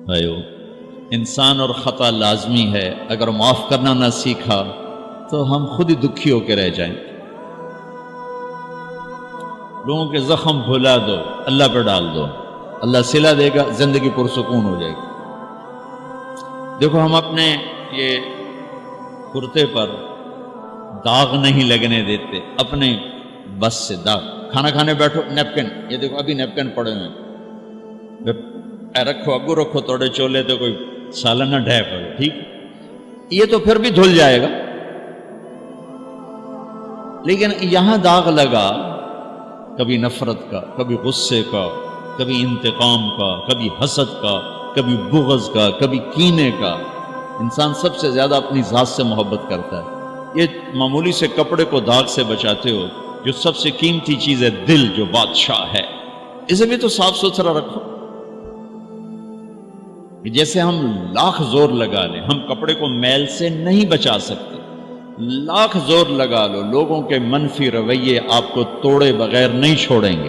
بھائیو، انسان اور خطا لازمی ہے، اگر معاف کرنا نہ سیکھا تو ہم خود ہی دکھی ہو کے رہ جائیں گے۔ لوگوں کے زخم بھلا دو، اللہ پہ ڈال دو، اللہ صلہ دے گا، زندگی پرسکون ہو جائے گی۔ دیکھو، ہم اپنے یہ کرتے پر داغ نہیں لگنے دیتے، اپنے بس سے داغ۔ کھانا کھانے بیٹھو، نیپکن، یہ دیکھو ابھی نیپکن پڑے ہوئے ہیں، رکھو ابو رکھو، توڑے چولے تو کوئی سالن نہ ڈھے پڑے، ٹھیک، یہ تو پھر بھی دھل جائے گا، لیکن یہاں داغ لگا، کبھی نفرت کا، کبھی غصے کا، کبھی انتقام کا، کبھی حسد کا، کبھی بغض کا، کبھی کینے کا۔ انسان سب سے زیادہ اپنی ذات سے محبت کرتا ہے۔ یہ معمولی سے کپڑے کو داغ سے بچاتے ہو، جو سب سے قیمتی چیز ہے دل، جو بادشاہ ہے، اسے بھی تو صاف ستھرا رکھو۔ جیسے ہم لاکھ زور لگا لیں، ہم کپڑے کو میل سے نہیں بچا سکتے، لاکھ زور لگا لو، لوگوں کے منفی رویے آپ کو توڑے بغیر نہیں چھوڑیں گے۔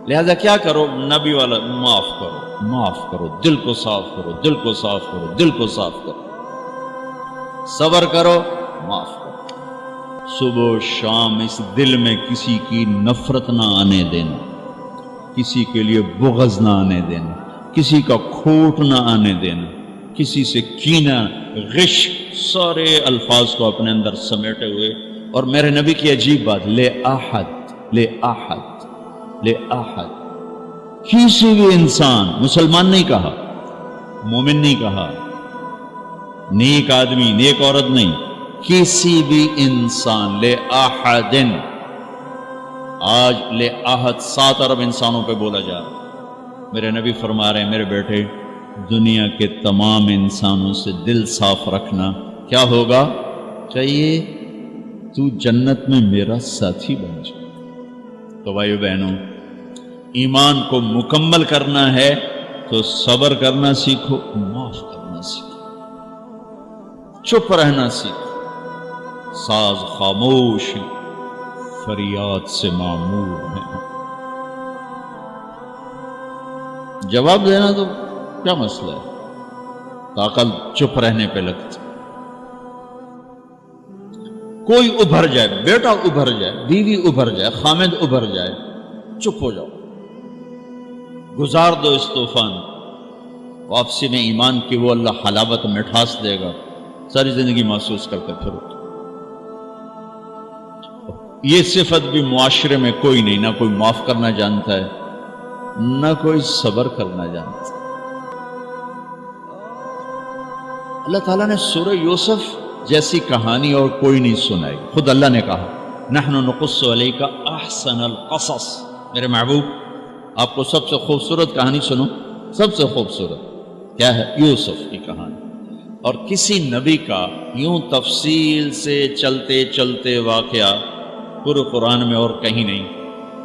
لہذا کیا کرو؟ نبی والا معاف کرو، معاف کرو، دل کو صاف کرو، دل کو صاف کرو، دل کو صاف کرو، صبر کرو، معاف کرو۔ صبح و شام اس دل میں کسی کی نفرت نہ آنے دینا، کسی کے لیے بغض نہ آنے دینا، کسی کا کھوٹ نہ آنے دینا، کسی سے کینہ، غش، سارے الفاظ کو اپنے اندر سمیٹے ہوئے۔ اور میرے نبی کی عجیب بات، لے احد، لے احد، لے احد، کسی بھی انسان، مسلمان نہیں کہا، مومن نہیں کہا، نیک آدمی، نیک عورت نہیں، کسی بھی انسان، لے احدن۔ آج لے احد 7 ارب انسانوں پہ بولا جا رہا ہے۔ میرے نبی فرما رہے ہیں، میرے بیٹے، دنیا کے تمام انسانوں سے دل صاف رکھنا، کیا ہوگا؟ چاہیے تو جنت میں میرا ساتھی بن جائے۔ تو بھائیو بہنوں، ایمان کو مکمل کرنا ہے تو صبر کرنا سیکھو، معاف کرنا سیکھو، چپ رہنا سیکھو۔ ساز خاموش ہے، فریاد سے معمور ہے۔ جواب دینا تو کیا مسئلہ ہے، عقل چپ رہنے پہ لگتی۔ کوئی ابھر جائے، بیٹا ابھر جائے، بیوی ابھر جائے، خامد ابھر جائے، چپ ہو جاؤ، گزار دو اس طوفان۔ واپسی میں ایمان کی وہ اللہ حلاوت مٹھاس دے گا، ساری زندگی محسوس کرتے پھرو۔ یہ صفت بھی معاشرے میں کوئی نہیں، نہ کوئی معاف کرنا جانتا ہے، نہ کوئی صبر کرنا جانتا ہے۔ اللہ تعالیٰ نے سورہ یوسف جیسی کہانی اور کوئی نہیں سنائی۔ خود اللہ نے کہا، نحن نقص علیک احسن القصص، میرے محبوب آپ کو سب سے خوبصورت کہانی سنو، سب سے خوبصورت کیا ہے؟ یوسف کی کہانی۔ اور کسی نبی کا یوں تفصیل سے چلتے چلتے واقعہ پورے قرآن میں اور کہیں نہیں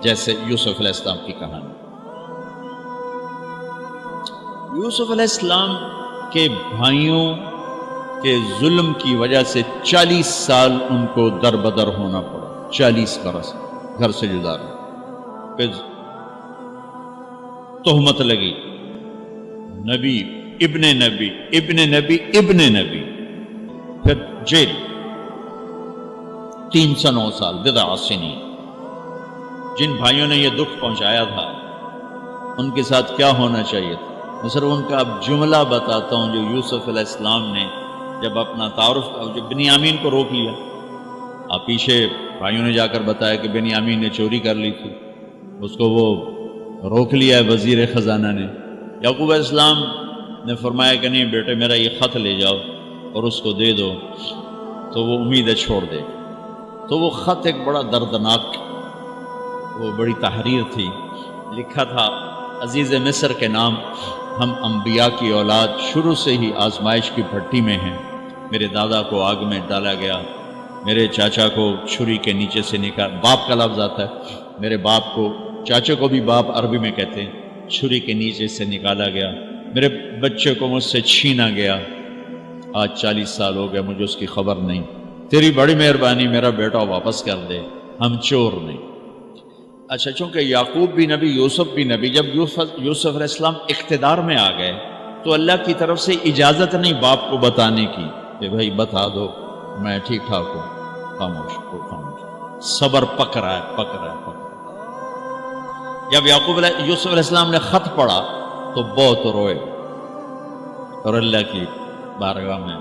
جیسے یوسف علیہ السلام کی کہانی۔ یوسف علیہ السلام کے بھائیوں کے ظلم کی وجہ سے 40 سال ان کو در بدر ہونا پڑا، 40 برس گھر سے جدا رہے، پھر تہمت لگی، نبی ابن نبی ابن نبی ابن نبی، پھر جیل 309 سال، بضع سنین۔ جن بھائیوں نے یہ دکھ پہنچایا تھا ان کے ساتھ کیا ہونا چاہیے تھا، میں صرف ان کا اب جملہ بتاتا ہوں جو یوسف علیہ السلام نے جب اپنا تعارف، جب بنیامین کو روک لیا، آپ پیچھے بھائیوں نے جا کر بتایا کہ بنیامین نے چوری کر لی تھی، اس کو وہ روک لیا ہے وزیر خزانہ نے۔ یعقوب علیہ السلام نے فرمایا کہ نہیں بیٹے، میرا یہ خط لے جاؤ اور اس کو دے دو تو وہ امیدیں چھوڑ دے۔ تو وہ خط ایک بڑا دردناک، وہ بڑی تحریر تھی، لکھا تھا عزیز مصر کے نام، ہم انبیاء کی اولاد شروع سے ہی آزمائش کی بھٹی میں ہیں۔ میرے دادا کو آگ میں ڈالا گیا، میرے چاچا کو چھری کے نیچے سے نکال، باپ کا لفظ آتا ہے، میرے باپ کو، چاچے کو بھی باپ عربی میں کہتے ہیں، چھری کے نیچے سے نکالا گیا، میرے بچے کو مجھ سے چھینا گیا، آج 40 سال ہو گئے مجھے اس کی خبر نہیں، تیری بڑی مہربانی میرا بیٹا واپس کر دے، ہم چور نہیں۔ اچھا، چونکہ یعقوب بھی نبی، یوسف بھی نبی، جب یوسف علیہ السلام اقتدار میں آ گئے تو اللہ کی طرف سے اجازت نہیں باپ کو بتانے کی کہ بھائی بتا دو میں ٹھیک ٹھاک ہوں. خاموش ہو خاموش. صبر پک رہا ہے. جب یوسف علیہ السلام نے خط پڑھا تو بہت روئے اور اللہ کی بارگاہ میں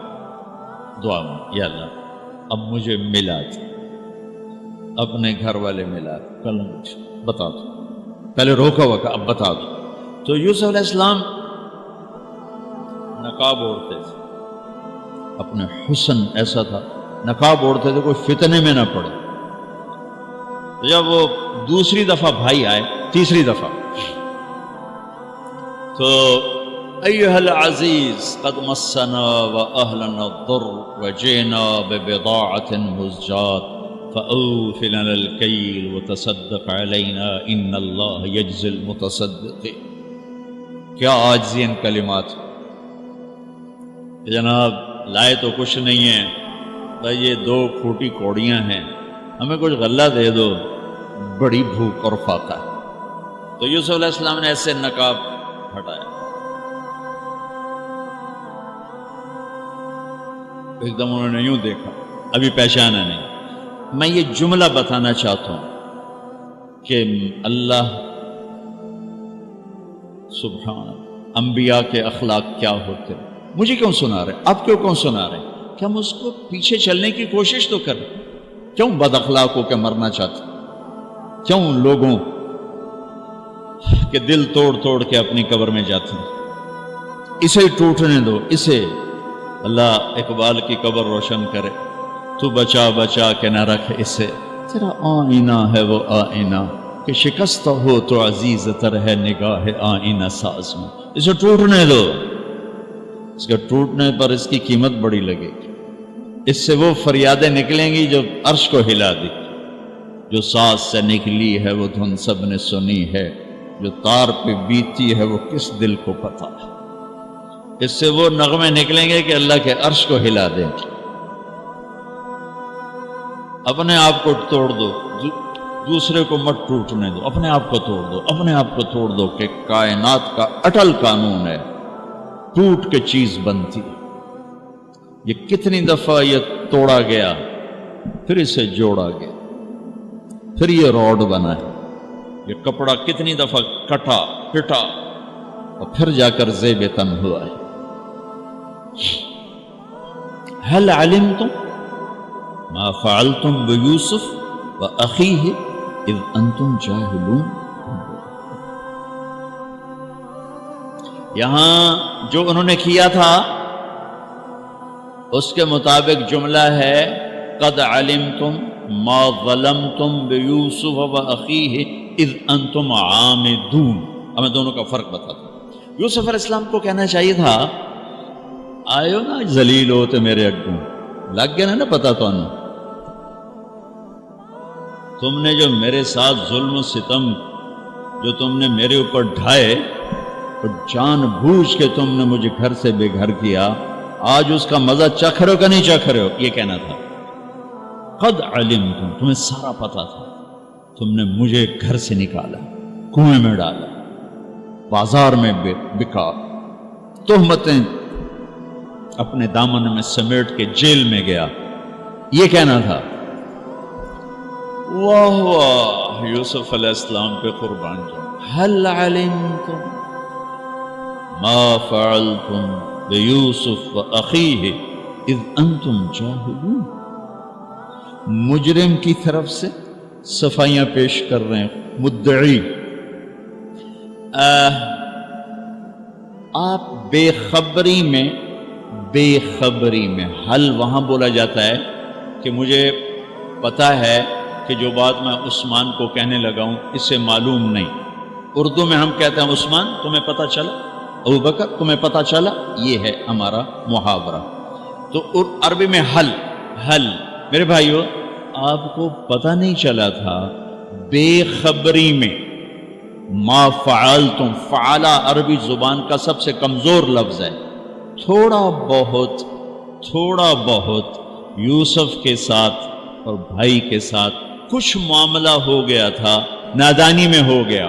دعا میں یا اللہ اب مجھے ملا دو، اپنے گھر والے ملا دو، کل مجھے بتا دو. پہلے روکا ہوا کہ اب بتا دو. تو یوسف علیہ السلام نقاب اوڑھتے تھے، اپنے حسن ایسا تھا نقاب اوڑھتے تھے کوئی فتنے میں نہ پڑے. جب وہ دوسری دفعہ بھائی آئے، تیسری دفعہ، تو ایھا العزیز قد مسنا واہلنا الضر وجئنا ببضاعة مزجاة فأوف لنا الكيل وتصدق علينا ان اللہ یجزی المتصدقین. کیا عاجزی ان کلمات. جناب لائے تو کچھ نہیں ہے بھائی، یہ 2 کھوٹی کوڑیاں ہیں، ہمیں کچھ غلہ دے دو، بڑی بھوک اور فاقہ ہے. تو یوسف علیہ السلام نے ایسے نقاب ہٹایا، ایک دم انہوں نے یوں دیکھا، ابھی پہچانا نہیں. میں یہ جملہ بتانا چاہتا ہوں کہ اللہ سبحان انبیاء کے اخلاق کیا ہوتے. مجھے کیوں سنا رہے، آپ کیوں سنا رہے ہیں؟ کہ ہم اس کو پیچھے چلنے کی کوشش تو کریں. کیوں بد اخلاق ہو کے مرنا چاہتے؟ کیوں لوگوں کے دل توڑ کے اپنی قبر میں جاتے ہیں؟ اسے ٹوٹنے دو، اسے اللہ اقبال کی قبر روشن کرے. تو بچا کے نہ رکھ اسے، تیرا آئینہ ہے وہ آئینہ کہ شکست ہو تو عزیز تر ہے نگاہ آئینہ ساز میں. اسے ٹوٹنے دو، اس کے ٹوٹنے پر اس کی قیمت بڑی لگے گی. اس سے وہ فریادیں نکلیں گی جو عرش کو ہلا دی. جو ساز سے نکلی ہے وہ دھن سب نے سنی ہے، جو تار پہ بیتی ہے وہ کس دل کو پتا ہے. اس سے وہ نغمے نکلیں گے کہ اللہ کے عرش کو ہلا دیں. اپنے آپ کو توڑ دو، دوسرے کو مت ٹوٹنے دو. اپنے آپ کو توڑ دو، اپنے آپ کو توڑ دو کہ کائنات کا اٹل قانون ہے، ٹوٹ کے چیز بنتی. یہ کتنی دفعہ یہ توڑا گیا، پھر اسے جوڑا گیا، پھر یہ روڈ بنا ہے. یہ کپڑا کتنی دفعہ کٹا پٹا اور پھر جا کر زیب تن ہوا ہے. هل علمتم ما فعلتم بيوسف واخيه اذ انتم جاهلون. یہاں جو انہوں نے کیا تھا اس کے مطابق جملہ ہے قد علمتم ما ظلمتم بیوسف واخیہ اذ انتم عامدون. ہمیں دونوں کا فرق بتا دو. یوسف علیہ السلام کو کہنا چاہیے تھا آئے ہو نا ذلیل ہوتے میرے اگوں، لگ گیا نا پتا تو انہوں. تم نے جو میرے ساتھ ظلم و ستم جو تم نے میرے اوپر ڈھائے اور جان بوجھ کے تم نے مجھے گھر سے بے گھر کیا، آج اس کا مزہ چکھ رہے ہو کہ نہیں چکھ رہے ہو. یہ کہنا تھا قد علمتم، تمہیں سارا پتا تھا. تم نے مجھے گھر سے نکالا، کنویں میں ڈالا، بازار میں بکا، تہمتیں اپنے دامن میں سمیٹ کے جیل میں گیا. یہ کہنا تھا. واہ واہ یوسف علیہ السلام پہ قربان جاؤ. هل علمتم ما فعلتم بیوسف واخیہ اذ انتم جاہلون. مجرم کی طرف سے صفائیاں پیش کر رہے ہیں مدعی. آپ بے خبری میں حل وہاں بولا جاتا ہے کہ مجھے پتا ہے کہ جو بات میں عثمان کو کہنے لگا ہوں اس سے معلوم نہیں. اردو میں ہم کہتے ہیں عثمان تمہیں پتا چلا، ابو بکر تمہیں پتا چلا. یہ ہے ہمارا محاورہ. تو عربی میں حل. میرے بھائیو آپ کو پتا نہیں چلا تھا بے خبری میں ما فعلتم. فعلا عربی زبان کا سب سے کمزور لفظ ہے. تھوڑا بہت یوسف کے ساتھ اور بھائی کے ساتھ کچھ معاملہ ہو گیا تھا، نادانی میں ہو گیا.